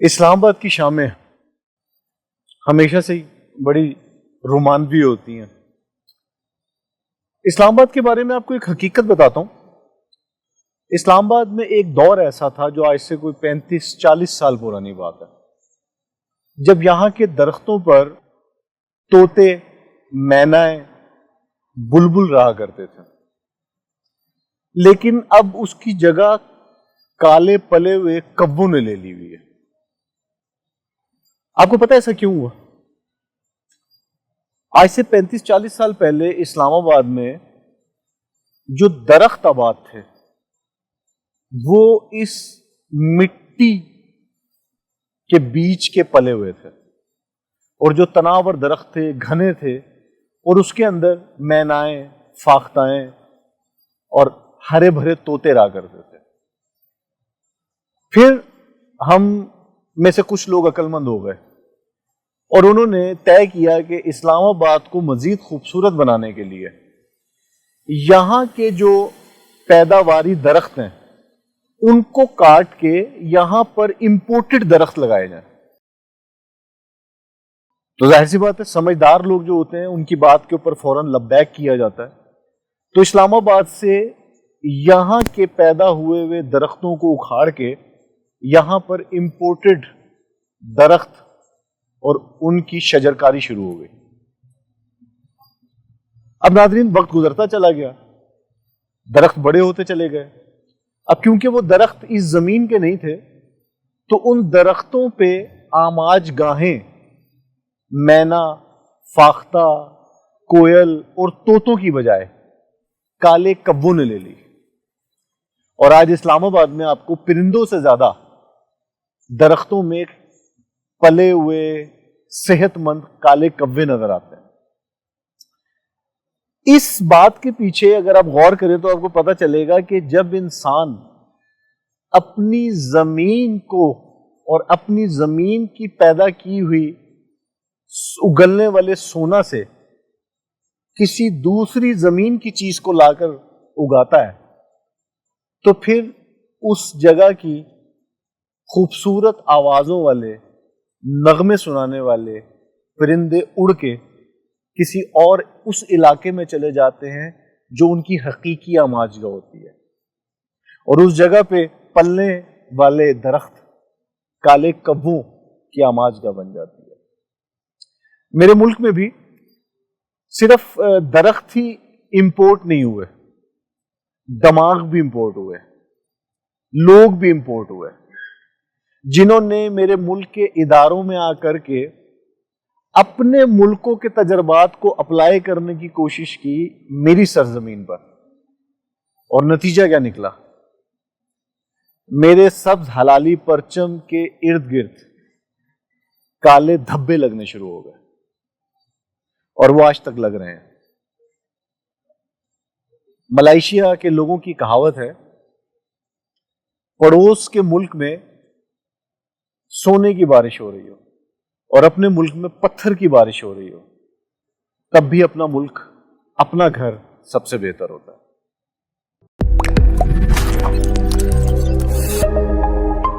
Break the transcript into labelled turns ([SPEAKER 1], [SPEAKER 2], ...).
[SPEAKER 1] اسلام آباد کی شامیں ہمیشہ سے ہی بڑی رومانوی ہوتی ہیں۔ اسلام آباد کے بارے میں آپ کو ایک حقیقت بتاتا ہوں۔ اسلام آباد میں ایک دور ایسا تھا جو آج سے کوئی 35-40 سال پرانی بات ہے، جب یہاں کے درختوں پر طوطے، مینائیں، بلبل رہا کرتے تھے، لیکن اب اس کی جگہ کالے پلے ہوئے کبوں نے لے لی ہوئی ہے۔ آپ کو پتہ ہے ایسا کیوں ہوا؟ آج سے 35-40 سال پہلے اسلام آباد میں جو درخت آباد تھے وہ اس مٹی کے بیچ کے پلے ہوئے تھے، اور جو تناور درخت تھے گھنے تھے، اور اس کے اندر مینائیں، فاختائیں اور ہرے بھرے طوطے رہا کرتے تھے۔ پھر ہم میں سے کچھ لوگ عقل مند ہو گئے اور انہوں نے طے کیا کہ اسلام آباد کو مزید خوبصورت بنانے کے لیے یہاں کے جو پیداواری درخت ہیں ان کو کاٹ کے یہاں پر امپورٹڈ درخت لگائے جائیں۔ تو ظاہر سی بات ہے، سمجھدار لوگ جو ہوتے ہیں ان کی بات کے اوپر فوراً لبیک کیا جاتا ہے۔ تو اسلام آباد سے یہاں کے پیدا ہوئے درختوں کو اکھاڑ کے یہاں پر امپورٹڈ درخت اور ان کی شجرکاری شروع ہو گئی۔ اب ناظرین، وقت گزرتا چلا گیا، درخت بڑے ہوتے چلے گئے۔ اب کیونکہ وہ درخت اس زمین کے نہیں تھے تو ان درختوں پہ آماج گاہیں مینا، فاختہ، کوئل اور طوطوں کی بجائے کالے کبوں نے لے لی، اور آج اسلام آباد میں آپ کو پرندوں سے زیادہ درختوں میں پلے ہوئے صحت مند کالے کبے نظر آتے ہیں۔ اس بات کے پیچھے اگر آپ غور کریں تو آپ کو پتہ چلے گا کہ جب انسان اپنی زمین کو اور اپنی زمین کی پیدا کی ہوئی اگلنے والے سونا سے کسی دوسری زمین کی چیز کو لا کر اگاتا ہے تو پھر اس جگہ کی خوبصورت آوازوں والے، نغمے سنانے والے پرندے اڑ کے کسی اور اس علاقے میں چلے جاتے ہیں جو ان کی حقیقی آماجگاہ ہوتی ہے، اور اس جگہ پہ پلنے والے درخت کالے کبوں کی آماجگاہ بن جاتی ہے۔ میرے ملک میں بھی صرف درخت ہی امپورٹ نہیں ہوئے، دماغ بھی امپورٹ ہوئے، لوگ بھی امپورٹ ہوئے، جنہوں نے میرے ملک کے اداروں میں آ کر کے اپنے ملکوں کے تجربات کو اپلائی کرنے کی کوشش کی میری سرزمین پر، اور نتیجہ کیا نکلا؟ میرے سبز حلالی پرچم کے ارد گرد کالے دھبے لگنے شروع ہو گئے، اور وہ آج تک لگ رہے ہیں۔ ملائیشیا کے لوگوں کی کہاوت ہے، پڑوس کے ملک میں سونے کی بارش ہو رہی ہو اور اپنے ملک میں پتھر کی بارش ہو رہی ہو، تب بھی اپنا ملک، اپنا گھر سب سے بہتر ہوتا ہے۔